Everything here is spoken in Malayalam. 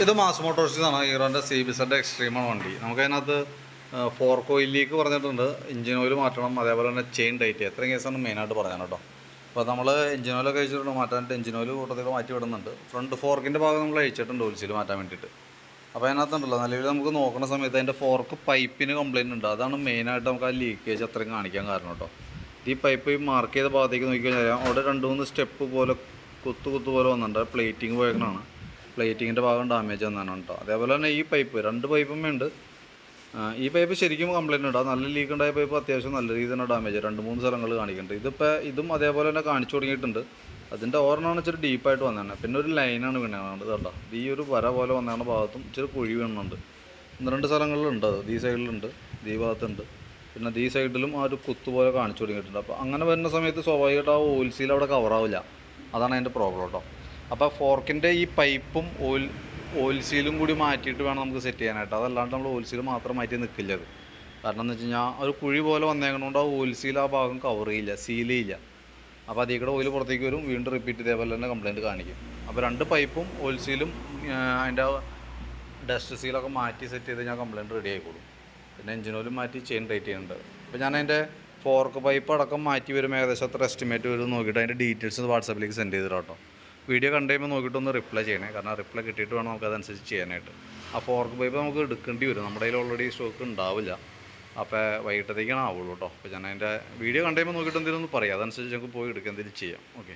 ഇത് മാസ് മോട്ടോഴ്സിനാണ് ഹീറോൻ്റെ CB-Z എക്സ്ട്രീമാണ് വണ്ടി. നമുക്കതിനകത്ത് ഫോർക്ക് ഓയിൽ ലീക്ക് പറഞ്ഞിട്ടുണ്ട്, എഞ്ചിൻ ഓയിൽ മാറ്റണം, അതേപോലെ തന്നെ ചെയിൻ ടൈറ്റ്, എത്രയും കേസാണ് മെയിനായിട്ട് പറഞ്ഞത് കേട്ടോ. അപ്പോൾ നമ്മൾ എഞ്ചിൻ ഓയിലൊക്കെ അയച്ചിട്ടുണ്ട്, മാറ്റാനായിട്ട് എഞ്ചിൻ ഓയിൽ കൂട്ടത്തിൽ മാറ്റി വിടുന്നുണ്ട്. ഫ്രണ്ട് ഫോർക്കിൻ്റെ ഭാഗം നമ്മൾ അയച്ചിട്ടുണ്ട് ഓയിൽസിൽ മാറ്റാൻ വേണ്ടിയിട്ട്. അപ്പോൾ അതിനകത്തുണ്ടല്ലോ നിലവിൽ നമുക്ക് നോക്കുന്ന സമയത്ത് അതിൻ്റെ ഫോർക്ക് പൈപ്പിന് കംപ്ലയിൻ്റ് ഉണ്ട്. അതാണ് മെയിനായിട്ട് നമുക്ക് ആ ലീക്കേജ് അത്രയും കാണിക്കാൻ കാരണം കേട്ടോ. ഈ പൈപ്പ് മാർക്ക് ചെയ്ത ഭാഗത്തേക്ക് നോക്കിക്കഴിഞ്ഞാൽ അവിടെ 2-3 സ്റ്റെപ്പ് പോലെ കുത്തു പോലെ വന്നിട്ടുണ്ട്. പ്ലേറ്റിങ് പോയേക്കണാണ്, പ്ലേറ്റിങ്ങിൻ്റെ ഭാഗം ഡാമേജ് വന്നാണ് കേട്ടോ. അതേപോലെ തന്നെ ഈ പൈപ്പ് 2 പൈപ്പും ഉണ്ട്. ഈ പൈപ്പ് ശരിക്കും കംപ്ലയിൻ്റ് ഉണ്ട്. നല്ല ലീക്ക് ഉണ്ടായ പൈപ്പ് അത്യാവശ്യം നല്ല രീതിയിൽ തന്നെ ഡാമേജ് 2-3 സ്ഥലങ്ങൾ കാണിക്കുന്നുണ്ട്. ഇതും അതേപോലെ തന്നെ കാണിച്ചു തുടങ്ങിയിട്ടുണ്ട്. അതിൻ്റെ ഓർണാണ് ഇച്ചിരി ഡീപ്പായിട്ട് വന്നതാണ്. പിന്നെ ഒരു ലൈനാണ് വീണത് കേട്ടോ. ഈ ഒരു വര പോലെ വന്നതാണ് ഭാഗത്തും ഇച്ചിരി കുഴി വീണുണ്ട്. 1-2 സ്ഥലങ്ങളിലുണ്ട് അത്. ഈ സൈഡിലുണ്ട്, ഈ ഭാഗത്തുണ്ട്, പിന്നെ ഈ സൈഡിലും ആ ഒരു കുത്തുപോലെ കാണിച്ചു തുടങ്ങിയിട്ടുണ്ട്. അപ്പോൾ അങ്ങനെ വരുന്ന സമയത്ത് സ്വാഭാവികമായിട്ട് ആ ഓയിൽ സീൽ അവിടെ കവറാവില്ല. അതാണ് അതിൻ്റെ പ്രോബ്ലം കേട്ടോ. അപ്പോൾ ഫോർക്കിൻ്റെ ഈ പൈപ്പും ഓയിൽ സീലും കൂടി മാറ്റിയിട്ട് വേണം നമുക്ക് സെറ്റ് ചെയ്യാനായിട്ട്. അതല്ലാണ്ട് നമ്മൾ ഓയിൽ സീൽ മാത്രം മാറ്റി നിൽക്കില്ല അത്. കാരണം എന്ന് വെച്ച് കഴിഞ്ഞാൽ ഒരു കുഴി പോലെ വന്നേക്കണോണ്ട് ആ ഓയിൽ സീൽ ആ ഭാഗം കവർ ചെയ്യില്ല, സീൽ ചെയ്യില്ല. അപ്പോൾ അതിൽ കൂടെ ഓയിൽ പുറത്തേക്ക് വരും, വീണ്ടും റിപ്പീറ്റ് ഇതേപോലെ തന്നെ കംപ്ലയിൻറ്റ് കാണിക്കും. അപ്പോൾ 2 പൈപ്പും ഓയിൽ സീലും അതിൻ്റെ ഡസ്റ്റ് സീലൊക്കെ മാറ്റി സെറ്റ് ചെയ്ത് ഞാൻ കംപ്ലയിൻറ്റ് റെഡി ആയിക്കോളും. പിന്നെ എഞ്ചിൻ ഓയിലും മാറ്റി ചെയിൻ ടൈറ്റ് ചെയ്യുന്നുണ്ട്. അപ്പോൾ ഞാൻ അതിൻ്റെ ഫോർക്ക് പൈപ്പ് അടക്കം മാറ്റി വരും, ഏകദേശം അത്ര എസ്റ്റിമേറ്റ് വരും നോക്കിയിട്ട് അതിൻ്റെ ഡീറ്റെയിൽസ് വാട്സാപ്പിലേക്ക് സെൻഡ് ചെയ്തിട്ട് കേട്ടോ. വീഡിയോ കണ്ടു കഴിയുമ്പോൾ നോക്കിയിട്ടൊന്ന് റിപ്ലൈ ചെയ്യണേ, കാരണം റിപ്ലൈ കിട്ടിയിട്ട് വേണം നമുക്ക് അതനുസരിച്ച് ചെയ്യാനായിട്ട്. ആ ഫോർക്ക് പൈപ്പ് നമുക്ക് എടുക്കേണ്ടി വരും, നമ്മുടെ കയ്യിൽ ഓൾറെഡി സ്റ്റോക്ക് ഉണ്ടാവില്ല. അപ്പോൾ വൈകിട്ടത്തേക്കാണ് ആവുള്ളൂ കേട്ടോ. അപ്പോൾ ഞാൻ അതിൻ്റെ വീഡിയോ കണ്ടു കഴിയുമ്പോൾ നോക്കിയിട്ട് എന്തെങ്കിലും ഒന്ന് പറയാം, അതനുസരിച്ച് നമുക്ക് പോയി എടുക്കുക, എന്തെങ്കിലും ചെയ്യാം. ഓക്കെ.